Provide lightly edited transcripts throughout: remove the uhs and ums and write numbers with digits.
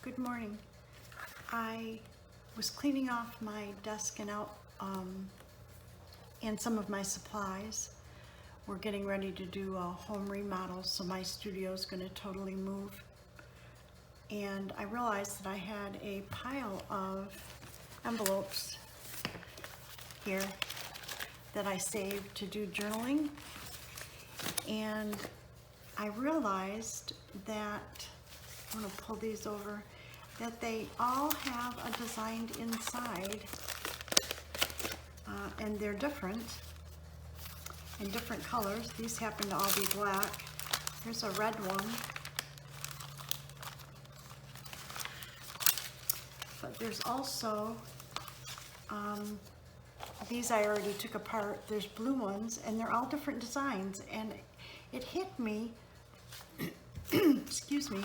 Good morning. I was cleaning off my desk and out and some of my supplies. We're getting ready to do a home remodel, so my studio is going to totally move. And I realized that I had a pile of envelopes here that I saved to do journaling. And I realized that, I'm going to pull these over, that they all have a design inside, and they're different, in different colors. These happen to all be black. Here's a red one. But there's also, these I already took apart. There's blue ones, and they're all different designs. And it hit me, excuse me,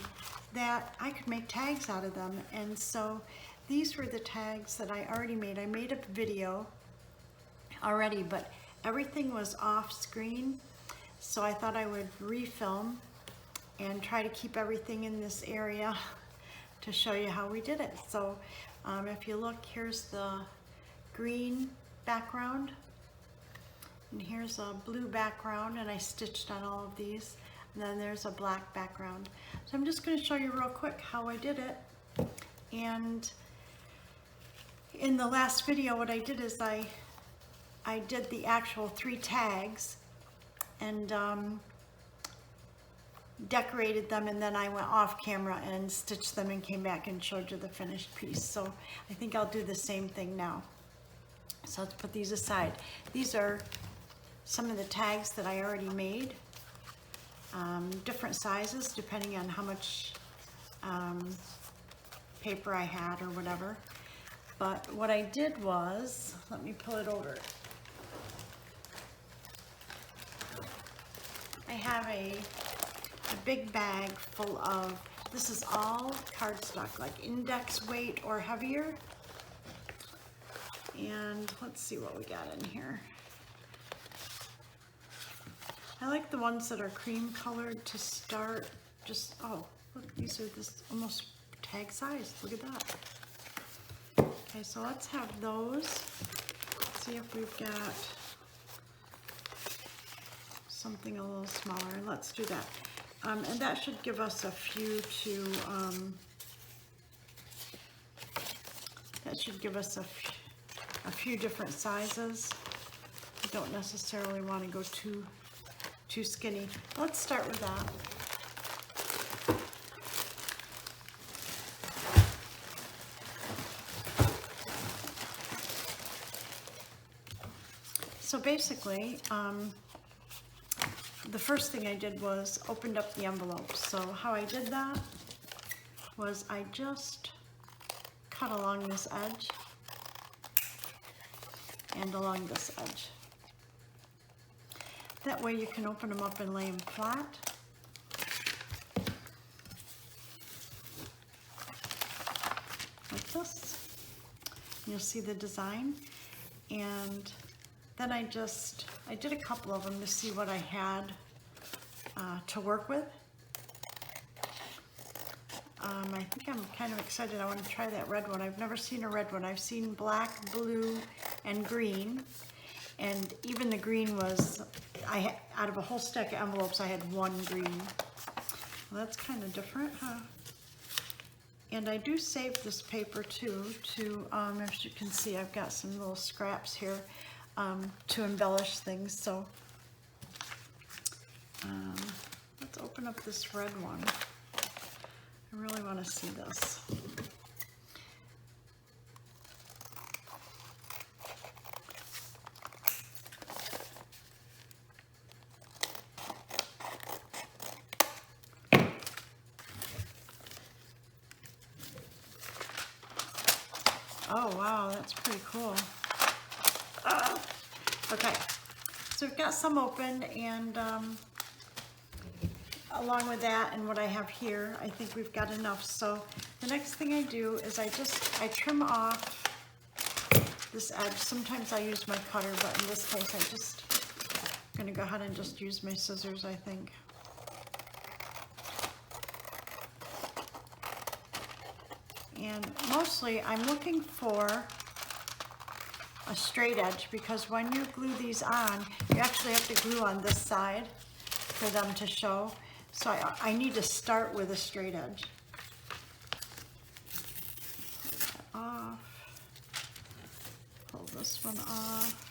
that I could make tags out of them. And so these were the tags that I already made. I made a video already, but everything was off screen. So I thought I would refilm and try to keep everything in this area to show you how we did it. So if you look, here's the green background, and here's a blue background, and I stitched on all of these. And then there's a black background. So I'm just going to show you real quick how I did it. And in the last video, what I did is I did the actual 3 tags and decorated them, and then I went off camera and stitched them and came back and showed you the finished piece. So I think I'll do the same thing now. So let's put these aside. These are some of the tags that I already made. Different sizes depending on how much paper I had or whatever. But what I did was, let me pull it over. I have a big bag full of, this is all cardstock, like index weight or heavier. And let's see what we got in here. I like the ones that are cream colored to start. Just, oh, look, these are this almost tag size. Look at that. Okay, so let's have those. Let's see if we've got something a little smaller. Let's do that. And that should give us a few to, that should give us a few different sizes. I don't necessarily want to go too skinny. Let's start with that. So basically, the first thing I did was opened up the envelope. So how I did that was I just cut along this edge and along this edge. That way you can open them up and lay them flat. Like this. You'll see the design. And then I did a couple of them to see what I had to work with. I think I'm kind of excited. I want to try that red one. I've never seen a red one. I've seen black, blue, and green. And even the green was, out of a whole stack of envelopes, I had one green. Well, that's kind of different, huh? And I do save this paper too, to, as you can see, I've got some little scraps here to embellish things. So let's open up this red one. I really want to see this. Oh wow, that's pretty cool. Okay, so we've got some open, and along with that and what I have here, I think we've got enough. So the next thing I do is I trim off this edge. Sometimes I use my cutter, but in this case I'm gonna go ahead and just use my scissors, I think. And mostly I'm looking for a straight edge, because when you glue these on, you actually have to glue on this side for them to show. So I need to start with a straight edge. Pull that off. Pull this one off.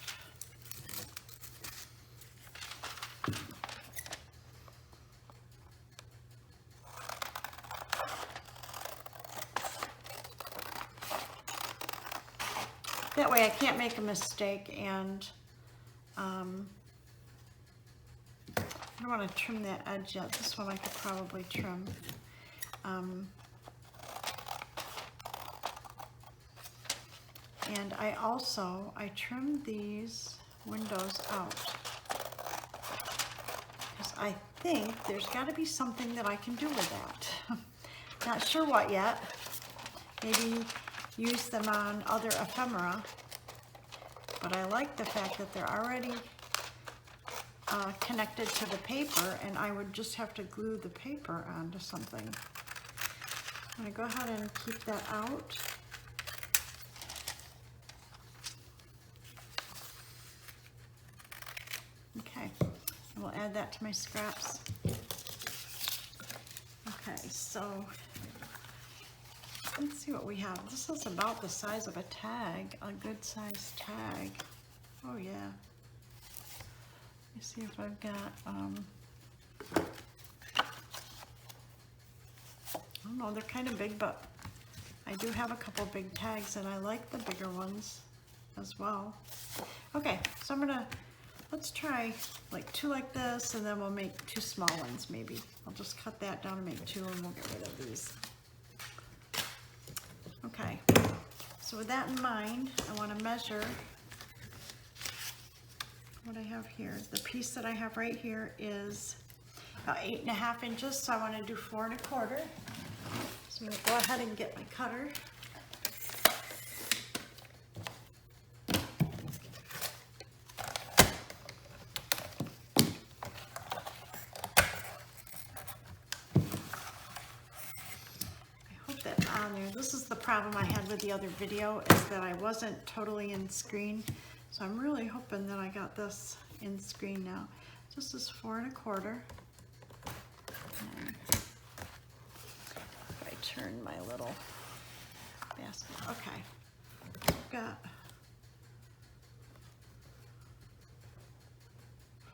That way I can't make a mistake, and I don't want to trim that edge yet. This one I could probably trim. And I trimmed these windows out, because I think there's got to be something that I can do with that. Not sure what yet. Maybe use them on other ephemera, but I like the fact that they're already connected to the paper, and I would just have to glue the paper onto something. I'm going to go ahead and keep that out. Okay, and we'll add that to my scraps. Okay, so let's see what we have. This is about the size of a tag, a good size tag. Oh yeah. Let me see if I've got, I don't know, they're kind of big, but I do have a couple big tags, and I like the bigger ones as well. Okay, so let's try like 2 like this, and then we'll make 2 small ones maybe. I'll just cut that down and make 2, and we'll get rid of these. Okay, so with that in mind, I want to measure what I have here. The piece that I have right here is about 8.5 inches, so I want to do 4 1/4. So I'm going to go ahead and get my cutter. On there. This is the problem I had with the other video, is that I wasn't totally in screen. So I'm really hoping that I got this in screen now. This is 4 1/4. If I turn my little basket, okay. I've got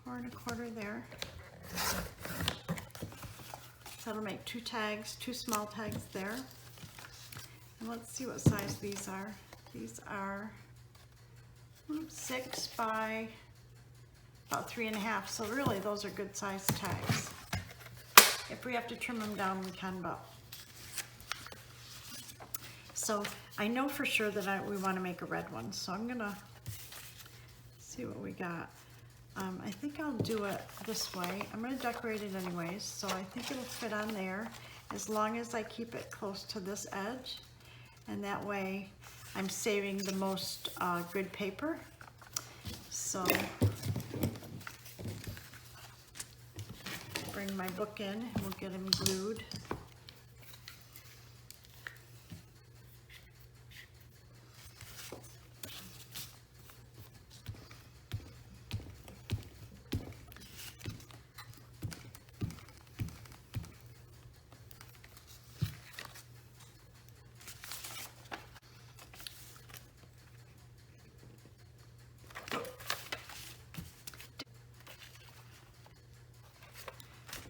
4 1/4 there. So that'll make 2 tags, 2 small tags there. And let's see what size these are. These are 6 by about 3.5. So really, those are good sized tags. If we have to trim them down, we can, but. So I know for sure that we want to make a red one. So I'm gonna see what we got. I think I'll do it this way. I'm gonna decorate it anyways, so I think it'll fit on there as long as I keep it close to this edge. And that way I'm saving the most good paper. So bring my book in and we'll get them glued.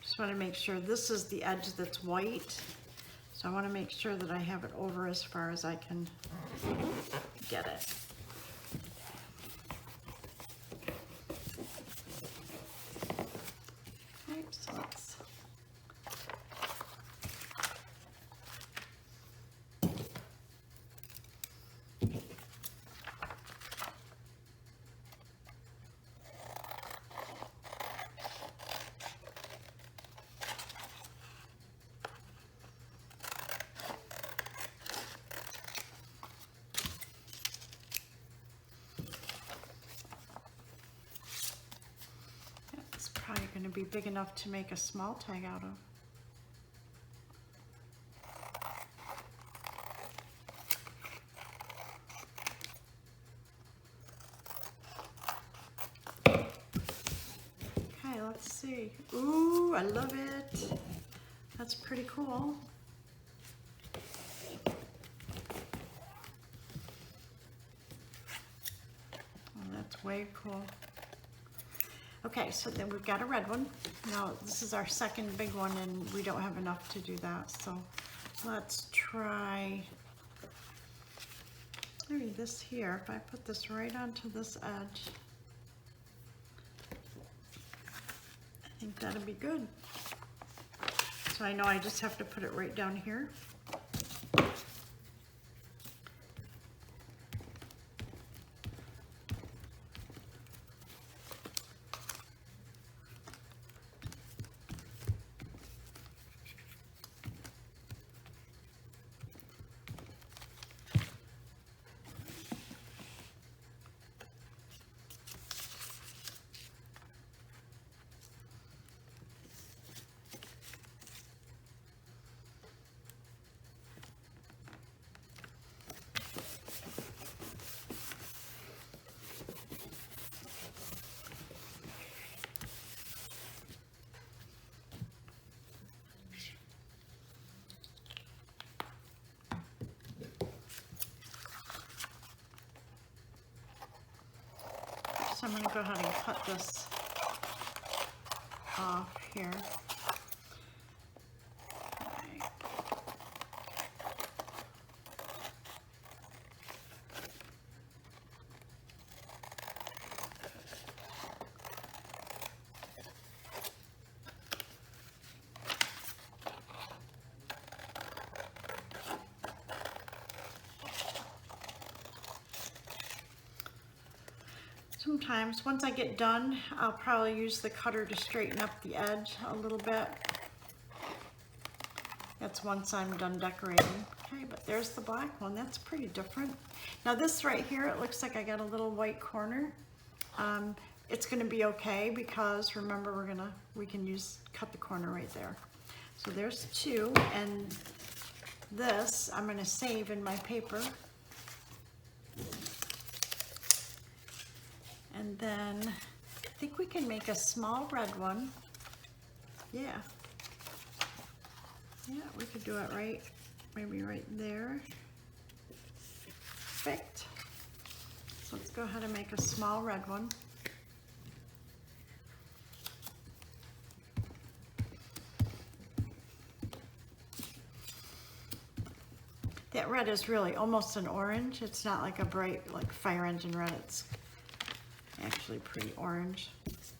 Just want to make sure this is the edge that's white. So I want to make sure that I have it over as far as I can get it. Okay, so let's going to be big enough to make a small tag out of. let's see. Ooh, I love it. That's pretty cool. Oh, that's way cool. Okay, so then we've got a red one. Now, this is our second big one, and we don't have enough to do that. So let's try maybe this here. If I put this right onto this edge, I think that'll be good. So I know I just have to put it right down here. So I'm going to go ahead and cut this off here. Okay. Sometimes, once I get done, I'll probably use the cutter to straighten up the edge a little bit. That's once I'm done decorating. Okay, but there's the black one. That's pretty different. Now this right here, it looks like I got a little white corner. It's gonna be okay because remember we can cut the corner right there. So there's two, and this I'm gonna save in my paper. And then I think we can make a small red one. Yeah. Yeah, we could do it right, maybe right there. Perfect. So let's go ahead and make a small red one. That red is really almost an orange. It's not like a bright, like fire engine red. It's actually pretty orange. Oops.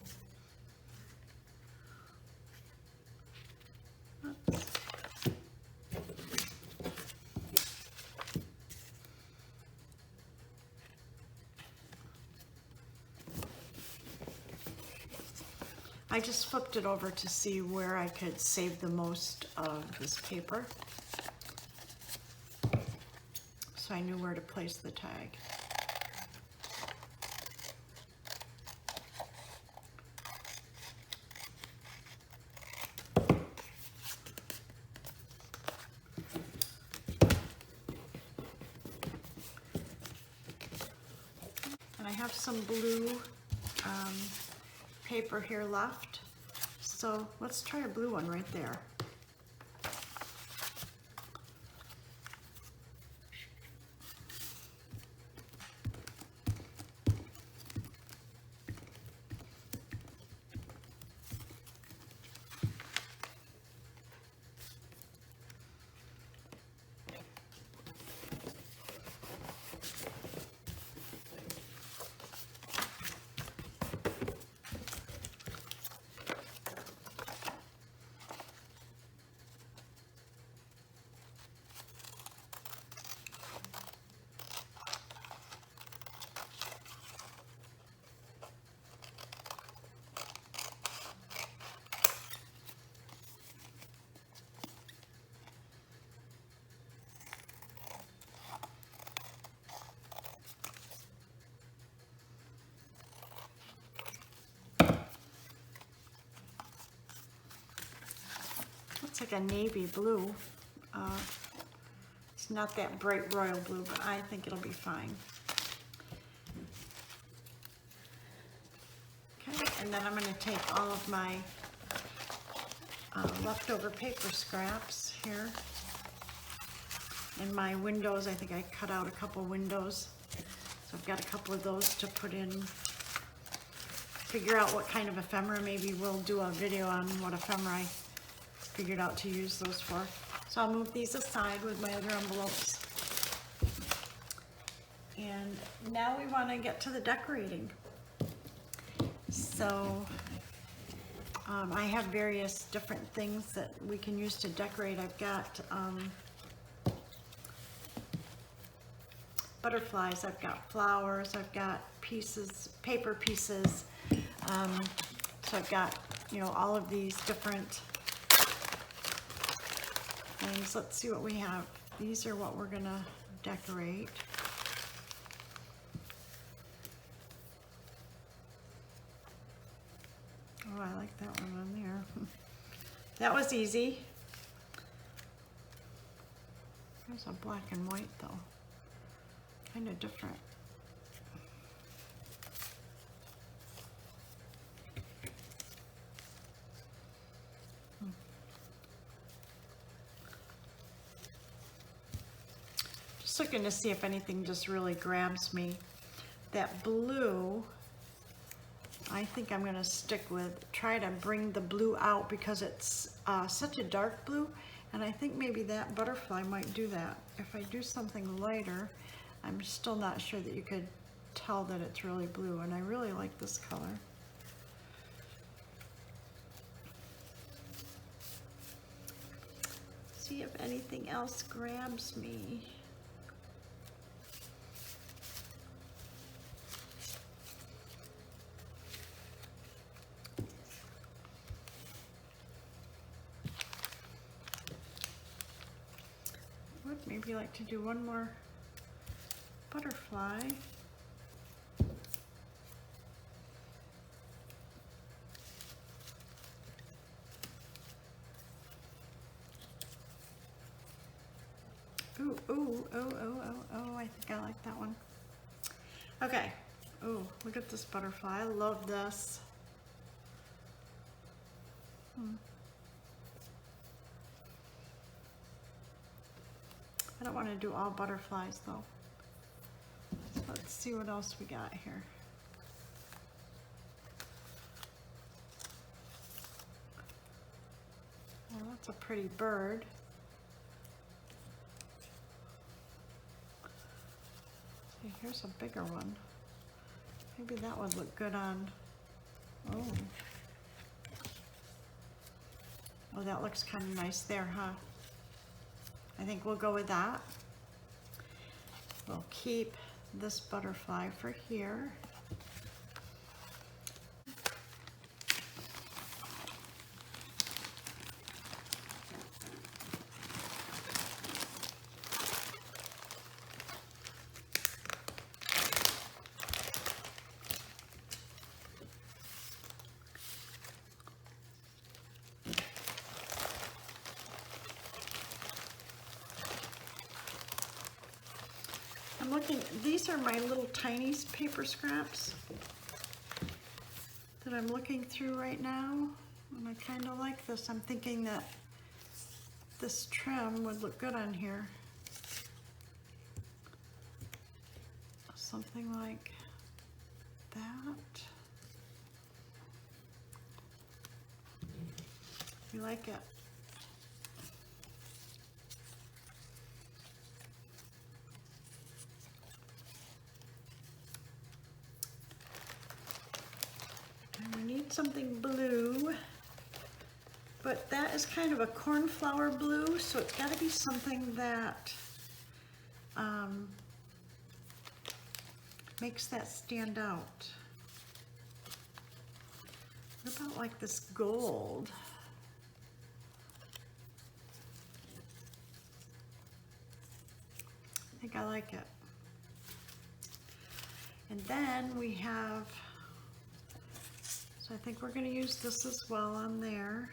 I just flipped it over to see where I could save the most of this paper, so I knew where to place the tag. I have some blue paper here left, so let's try a blue one right there. It's like a navy blue. It's not that bright royal blue, but I think it'll be fine. Okay, and And then I'm going to take all of my leftover paper scraps here. And my windows, I think I cut out a couple windows. So I've got a couple of those to put in. Figure out what kind of ephemera. Maybe we'll do a video on what ephemera I figured out to use those for. So I'll move these aside with my other envelopes. And now we want to get to the decorating. So I have various different things that we can use to decorate. I've got butterflies, I've got flowers, I've got pieces, paper pieces. So I've got, you know, all of these different things. Let's see what we have. These are what we're gonna decorate. Oh, I like that one on there. That was easy. There's a black and white though. Kind of different. Just looking to see if anything just really grabs me. That blue, I think I'm going to stick with, try to bring the blue out because it's such a dark blue, and I think maybe that butterfly might do that. If I do something lighter, I'm still not sure that you could tell that it's really blue, and I really like this color. See if anything else grabs me. Would maybe like to do one more butterfly. Ooh, ooh, oh, oh, oh, oh, I think I like that one. Okay, ooh, look at this butterfly, I love this. I don't want to do all butterflies though. Let's see what else we got here. Well, that's a pretty bird. See, here's a bigger one. Maybe that would look good on, oh. Oh, that looks kind of nice there, huh? I think we'll go with that. We'll keep this butterfly for here. I'm looking, these are my little tiny paper scraps that I'm looking through right now, and I kind of like this. I'm thinking that this trim would look good on here. Something like that. You like it? We need something blue, but that is kind of a cornflower blue, so it's got to be something that makes that stand out. What about like this gold? I think I like it. And then we have, so I think we're going to use this as well on there,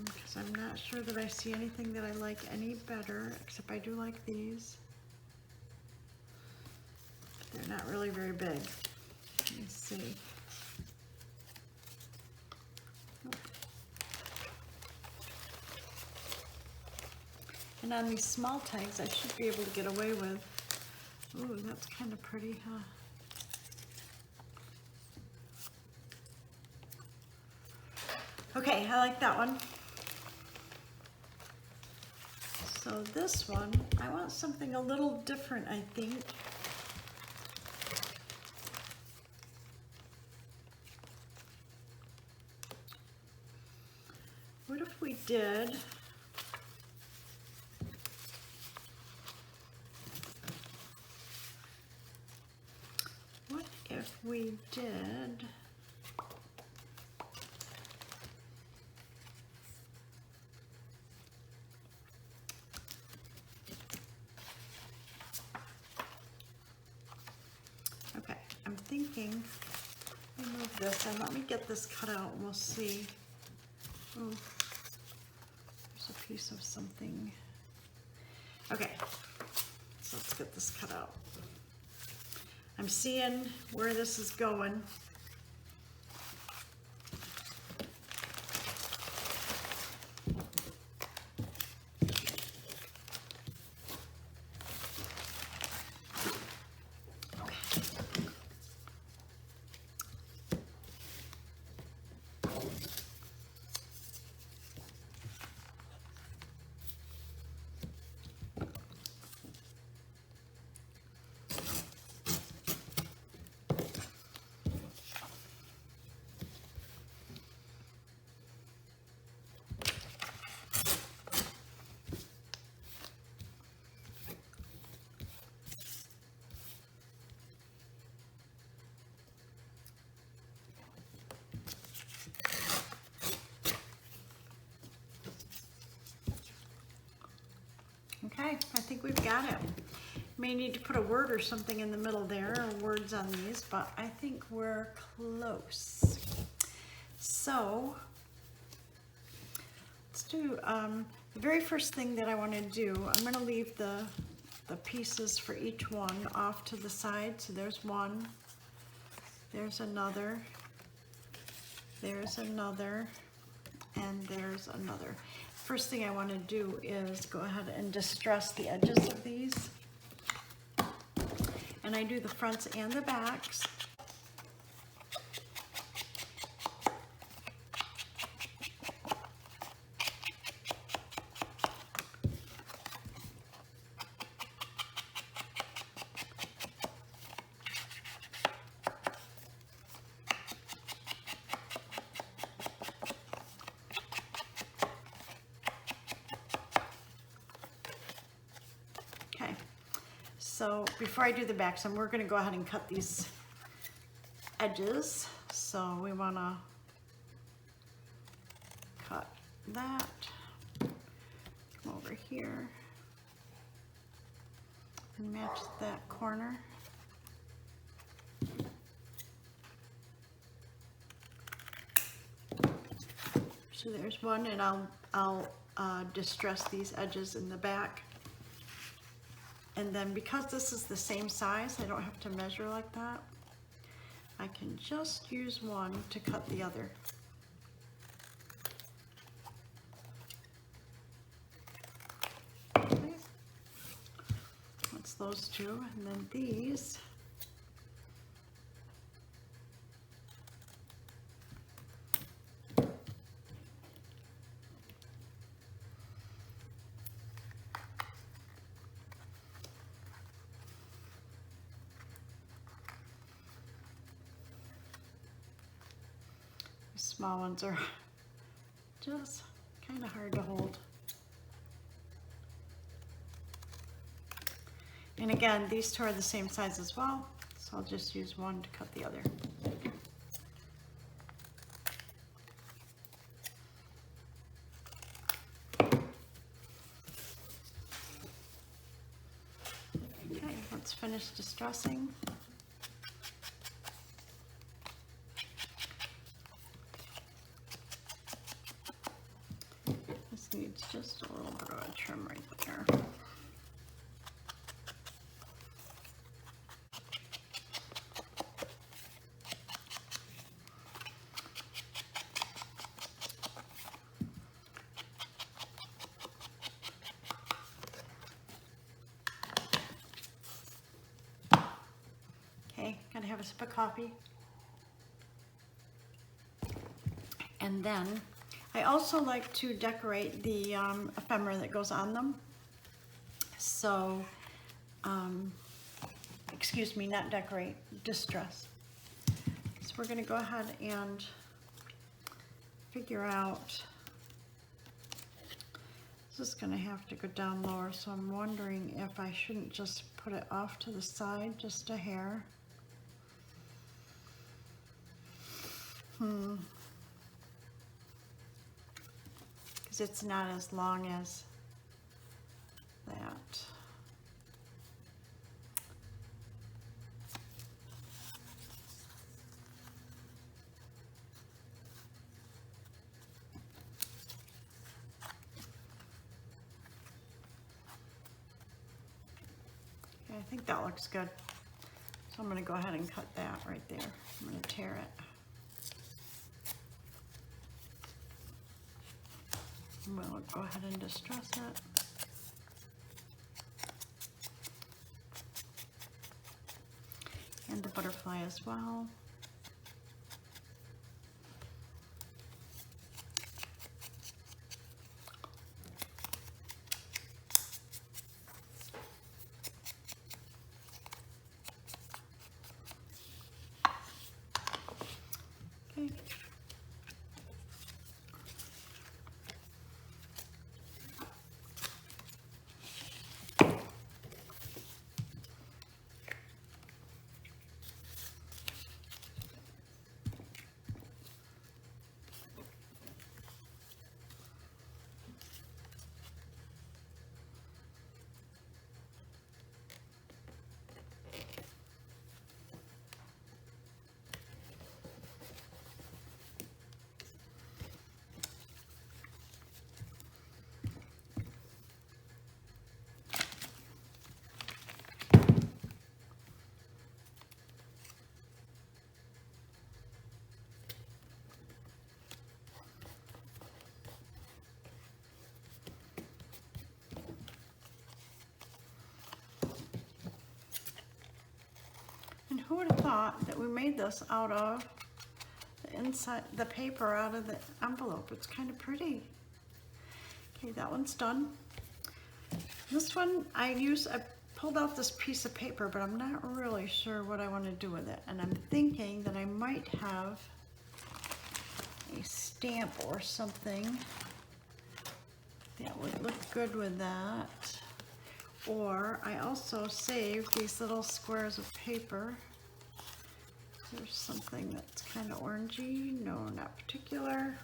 because I'm not sure that I see anything that I like any better, except I do like these. But they're not really very big. Let me see. And on these small tags, I should be able to get away with. Ooh, that's kind of pretty, huh? Okay, I like that one. So this one, I want something a little different, I think. What if we did okay, I'm thinking, let me move this and let me get this cut out and we'll see. Oh, there's a piece of something. Okay, so let's get this cut out. I'm seeing where this is going. Okay, I think we've got it. May need to put a word or something in the middle there, or words on these, but I think we're close. So, let's do, the very first thing that I want to do, I'm going to leave the pieces for each one off to the side. So there's one, there's another, and there's another. First thing I want to do is go ahead and distress the edges of these. And I do the fronts and the backs. So before I do the backs, we're going to go ahead and cut these edges. So we want to cut that, come over here and match that corner. So there's one, and I'll distress these edges in the back. And then because this is the same size, I don't have to measure like that. I can just use one to cut the other. Okay. That's those two, and then these. Small ones are just kind of hard to hold. And again, these two are the same size as well, so I'll just use one to cut the other. Okay, let's finish distressing. Needs just a little bit of a trim right there. sip of coffee. And then I also like to decorate the ephemera that goes on them. So, excuse me, not decorate, distress. So we're going to go ahead and figure out, this is going to have to go down lower, so I'm wondering if I shouldn't just put it off to the side just a hair. Because it's not as long as that. Okay, I think that looks good. So I'm going to go ahead and cut that right there. I'm going to tear it. We'll go ahead and distress it. And the butterfly as well. Okay. And who would have thought that we made this out of the inside, the paper out of the envelope? It's kind of pretty. Okay, that one's done. This one I pulled out this piece of paper, but I'm not really sure what I want to do with it. And I'm thinking that I might have a stamp or something that would look good with that. Or I also saved these little squares of paper. There's something that's kind of orangey. No, not particular.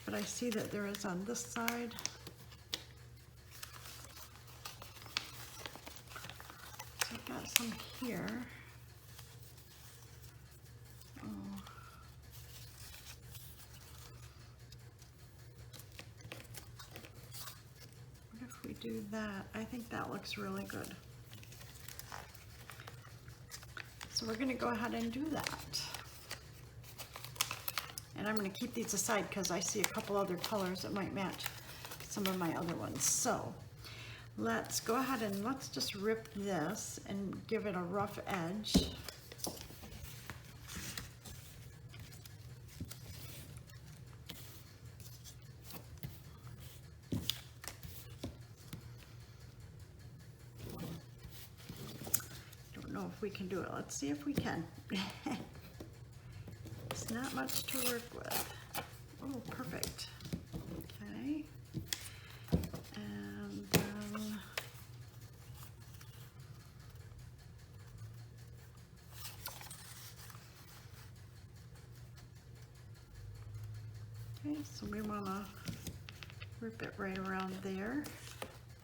But I see that there is on this side. So I've got some here. Oh. What if we do that? I think that looks really good. So we're going to go ahead and do that. And I'm going to keep these aside because I see a couple other colors that might match some of my other ones. So let's go ahead and let's just rip this and give it a rough edge. Don't know if we can do it. Let's see if we can. It's not much to work with. Oh, perfect. Okay. And then okay, so we want to rip it right around there.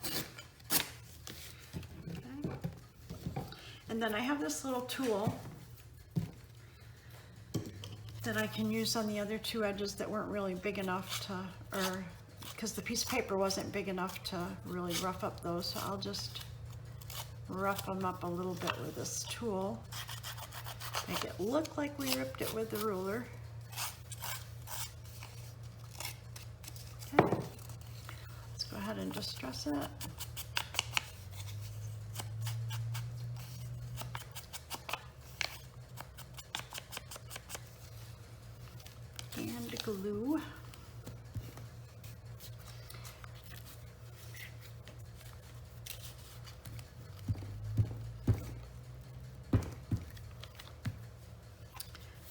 Okay. And then I have this little tool that I can use on the other two edges that weren't really big enough to, or because the piece of paper wasn't big enough to really rough up those, so I'll just rough them up a little bit with this tool. Make it look like we ripped it with the ruler. Okay, let's go ahead and distress it. and glue.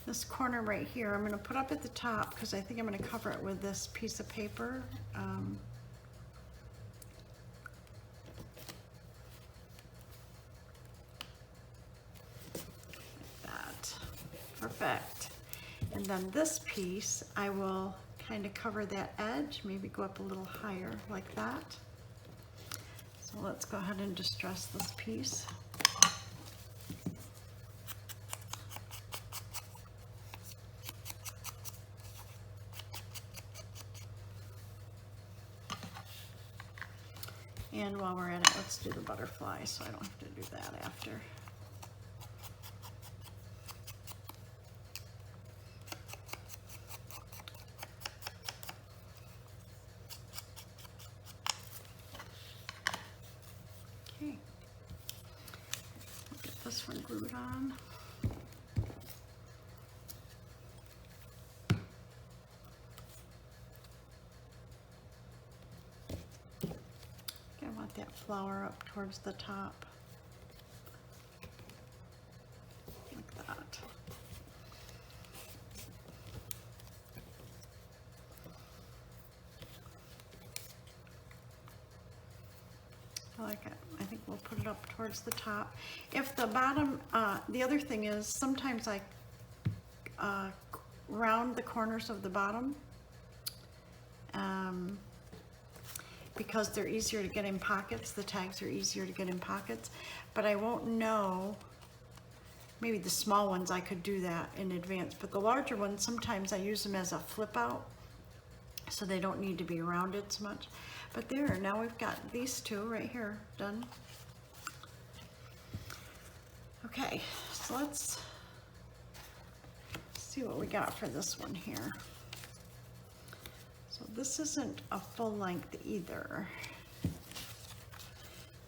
This corner right here, I'm going to put up at the top because I think I'm going to cover it with this piece of paper. Like that. Perfect. And then this piece, I will kind of cover that edge, maybe go up a little higher like that. So let's go ahead and distress this piece. And while we're at it, let's do the butterfly so I don't have to do that after. Okay, get this one glued on. That flower up towards the top, like that. I like it. I think we'll put it up towards the top. If the bottom, the other thing is sometimes I round the corners of the bottom. Because they're easier to get in pockets, the tags are easier to get in pockets, but I won't know, maybe the small ones I could do that in advance, but the larger ones, sometimes I use them as a flip out, so they don't need to be rounded so much. But there, now we've got these two right here done. Okay, so let's see what we got for this one here. So this isn't a full length either,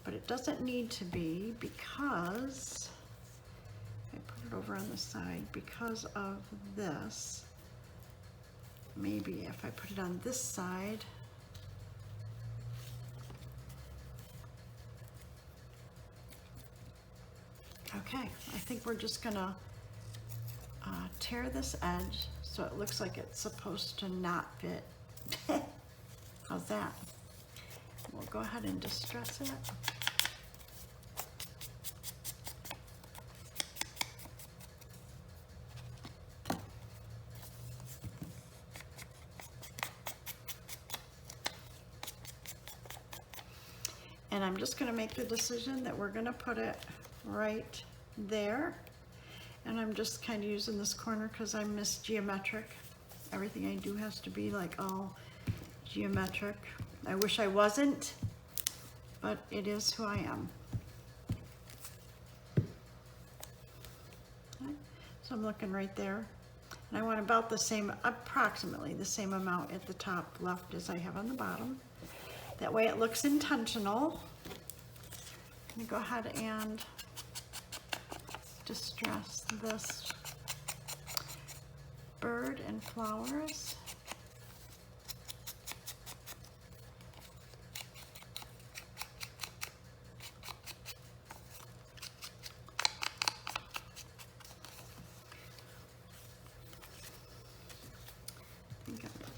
but it doesn't need to be because I put it over on the side because of this. Maybe if I put it on this side, okay, I think we're just gonna tear this edge so it looks like it's supposed to not fit. How's that? We'll go ahead and distress it. And I'm just going to make the decision that we're going to put it right there. And I'm just kind of using this corner because I'm Miss Geometric. Everything I do has to be like all geometric. I wish I wasn't, but it is who I am. Okay. So I'm looking right there. And I want about the same, approximately the same amount at the top left as I have on the bottom. That way it looks intentional. I'm going to go ahead and distress this bird and flowers.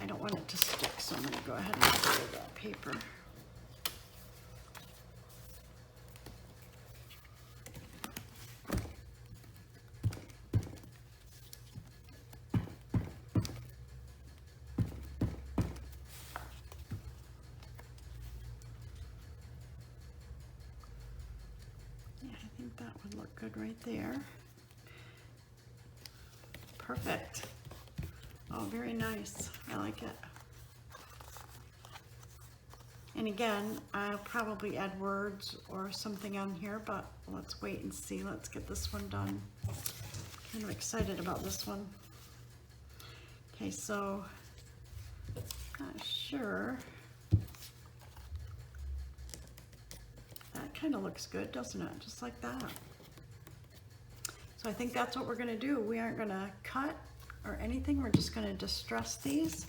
I don't want it to stick, so I'm going to go ahead and clear that paper. That would look good right there. Perfect. Oh, very nice. I like it. And again, I'll probably add words or something on here, but let's wait and see. Let's get this one done. Kind of excited about this one. Okay, so not sure. That kind of looks good, doesn't it? Just like that. So I think that's what we're going to do. We aren't going to cut or anything. We're just going to distress these.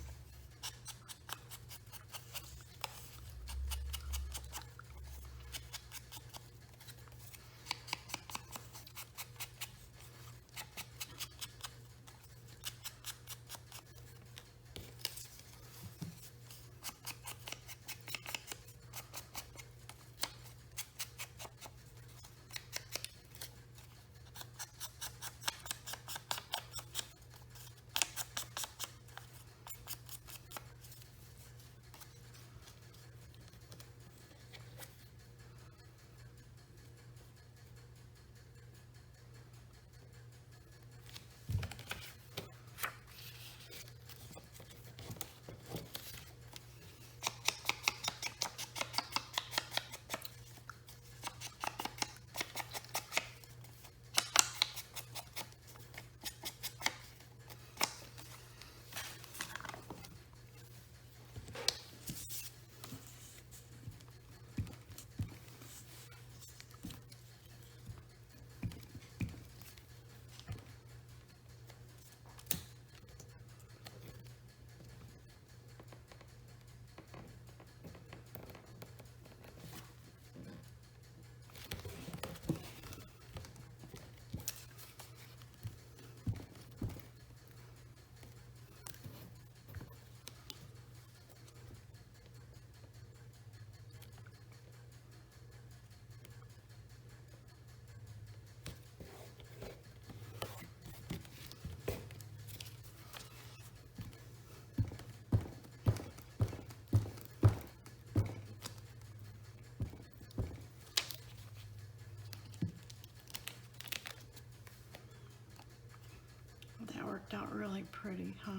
Worked out really pretty, huh?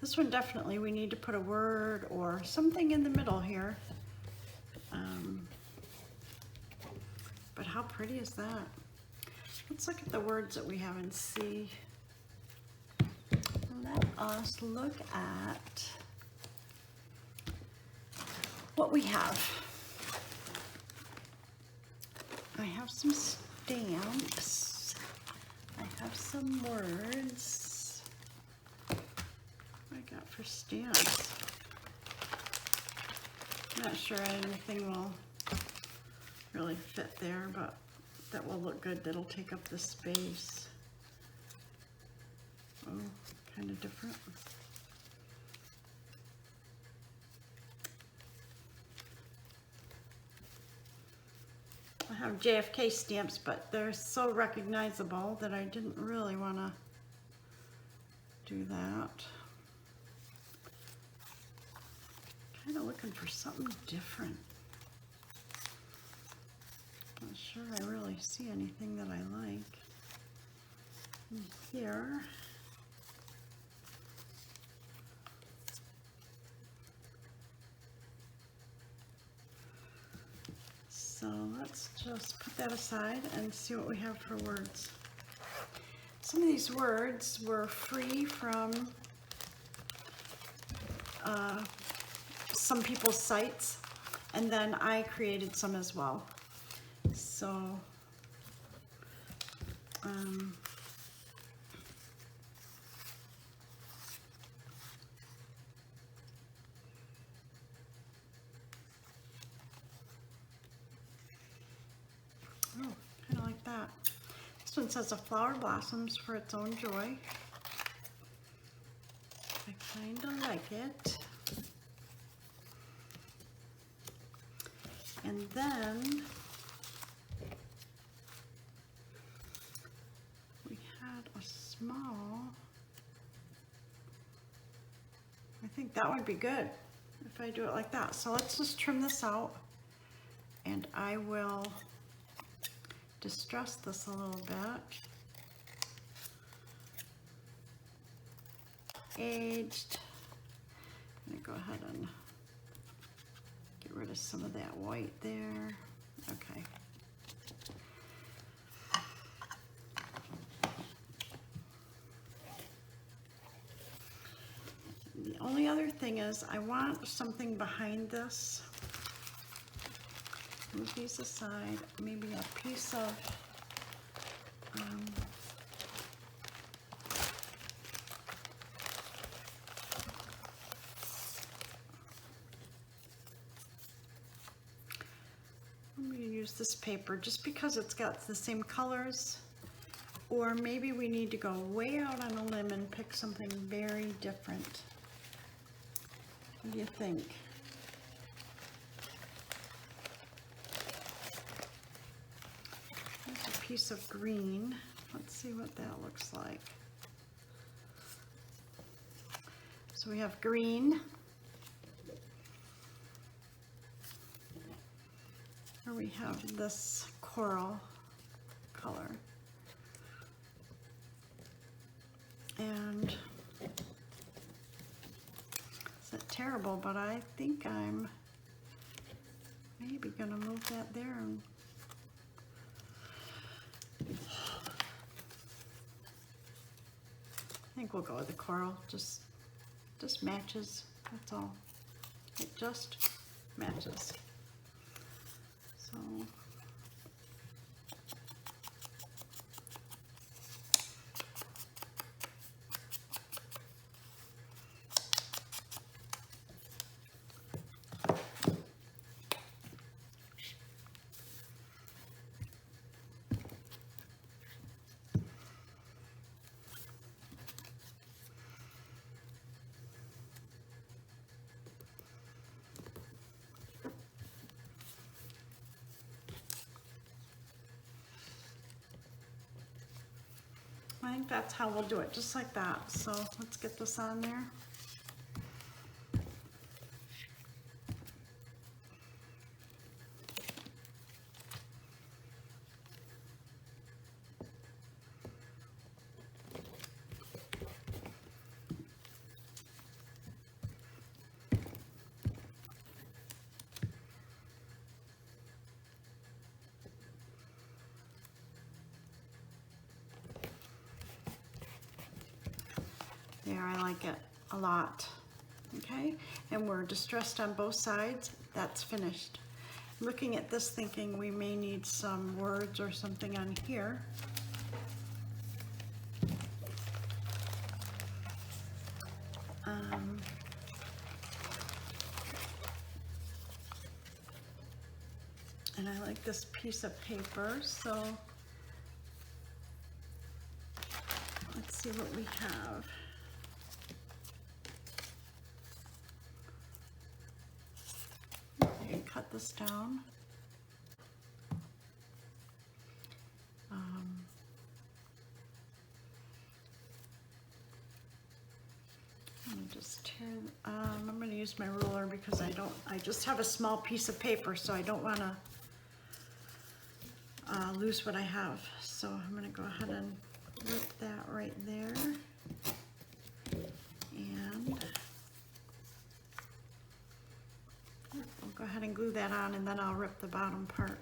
This one definitely we need to put a word or something in the middle here. But how pretty is that? Let's look at the words that we have and see. Let us look at what we have. I have some stamps. I have some words. What I got for stamps? I'm not sure anything will really fit there, but that will look good. That'll take up the space. Oh, kind of different. I have JFK stamps, but they're so recognizable that I didn't really want to do that. Kind of looking for something different. Not sure I really see anything that I like in here. So let's just put that aside and see what we have for words. Some of these words were free from some people's sites, and then I created some as well. So kind of like that. This one says a flower blossoms for its own joy. I kind of like it. And then we had a small, I think that would be good if I do it like that. So let's just trim this out, and I will distress this a little bit. Aged. I'm gonna go ahead and get rid of some of that white there. Okay. The only other thing is I want something behind this. Move these aside, maybe a piece of use this paper just because it's got the same colors, or maybe we need to go way out on a limb and pick something very different. What do you think? There's a piece of green. Let's see what that looks like. So we have green. Here we have this coral color. And it's not terrible, but I think I'm maybe gonna move that there. And I think we'll go with the coral. Just matches, that's all. It just matches. So I think that's how we'll do it, just like that. So let's get this on there. There, I like it a lot. Okay, and we're distressed on both sides. That's finished. Looking at this, thinking we may need some words or something on here. And I like this piece of paper, so let's see what we have. You can cut this down. I'm gonna just tear. I'm gonna use my ruler because I just have a small piece of paper, so I don't want to lose what I have. So I'm gonna go ahead and rip that right there, and I'll go ahead and glue that on, and then I'll rip the bottom part.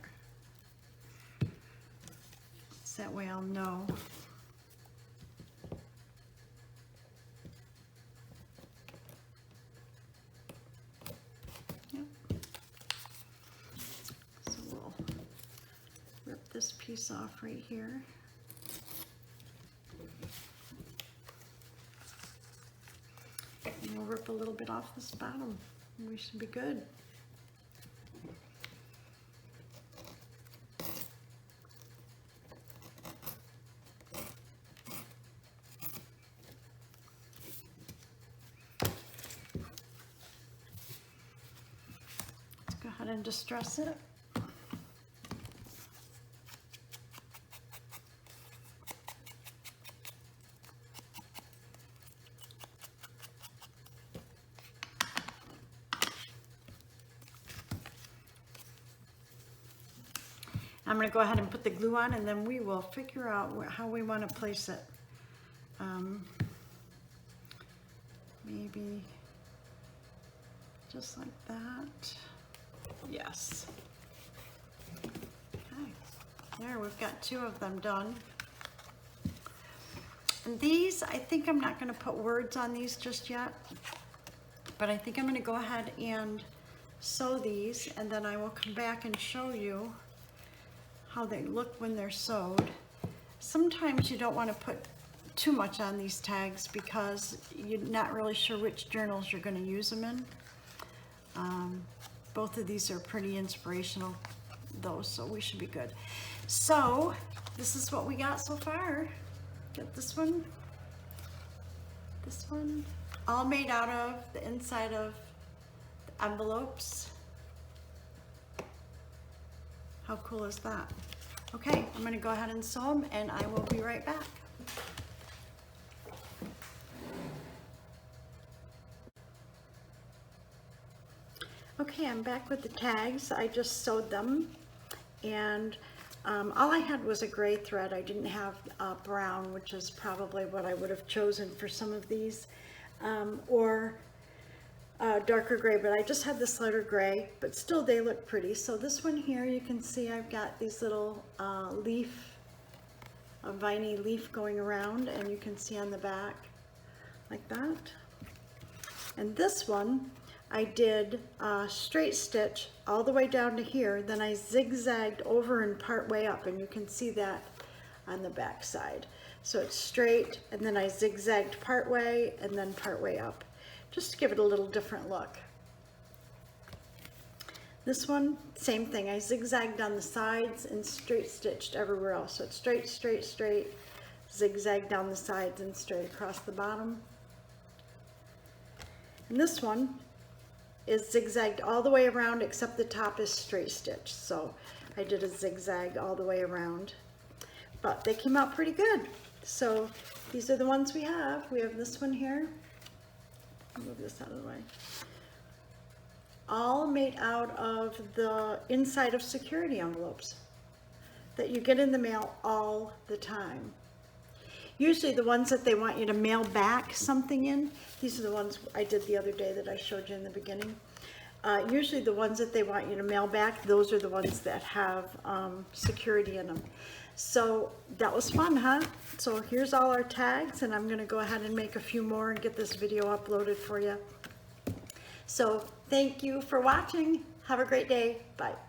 So that way I'll know. Yep. So we'll rip this piece off right here. And we'll rip a little bit off this bottom. We should be good. Let's go ahead and distress it. I'm going to go ahead and put the glue on, and then we will figure out how we want to place it. Maybe just like that. Yes. Okay. There, we've got two of them done. And these, I think I'm not going to put words on these just yet, but I think I'm going to go ahead and sew these, and then I will come back and show you how they look when they're sewed. Sometimes you don't want to put too much on these tags because you're not really sure which journals you're going to use them in. Both of these are pretty inspirational those, so we should be good. So this is what we got so far. Got this one, all made out of the inside of the envelopes. How cool is that? Okay, I'm gonna go ahead and sew them and I will be right back. Okay, I'm back with the tags. I just sewed them, and all I had was a gray thread. I didn't have brown, which is probably what I would have chosen for some of these, or darker gray, but I just had this lighter gray, but still they look pretty. So this one here, you can see I've got these little leaf, a viney leaf going around, and you can see on the back like that. And this one, I did straight stitch all the way down to here, then I zigzagged over and part way up, and you can see that on the back side. So it's straight, and then I zigzagged part way and then part way up, just to give it a little different look. This one, same thing, I zigzagged on the sides and straight stitched everywhere else. So it's straight, straight, straight, zigzag down the sides and straight across the bottom. And this one is zigzagged all the way around, except the top is straight stitched. So I did a zigzag all the way around, but they came out pretty good. So these are the ones we have. We have this one here. Move this out of the way. All made out of the inside of security envelopes that you get in the mail all the time. Usually the ones that they want you to mail back something in, these are the ones I did the other day that I showed you in the beginning. Usually the ones that they want you to mail back, those are the ones that have security in them. So that was fun, huh? So here's all our tags, and I'm going to go ahead and make a few more and get this video uploaded for you. So thank you for watching. Have a great day. Bye.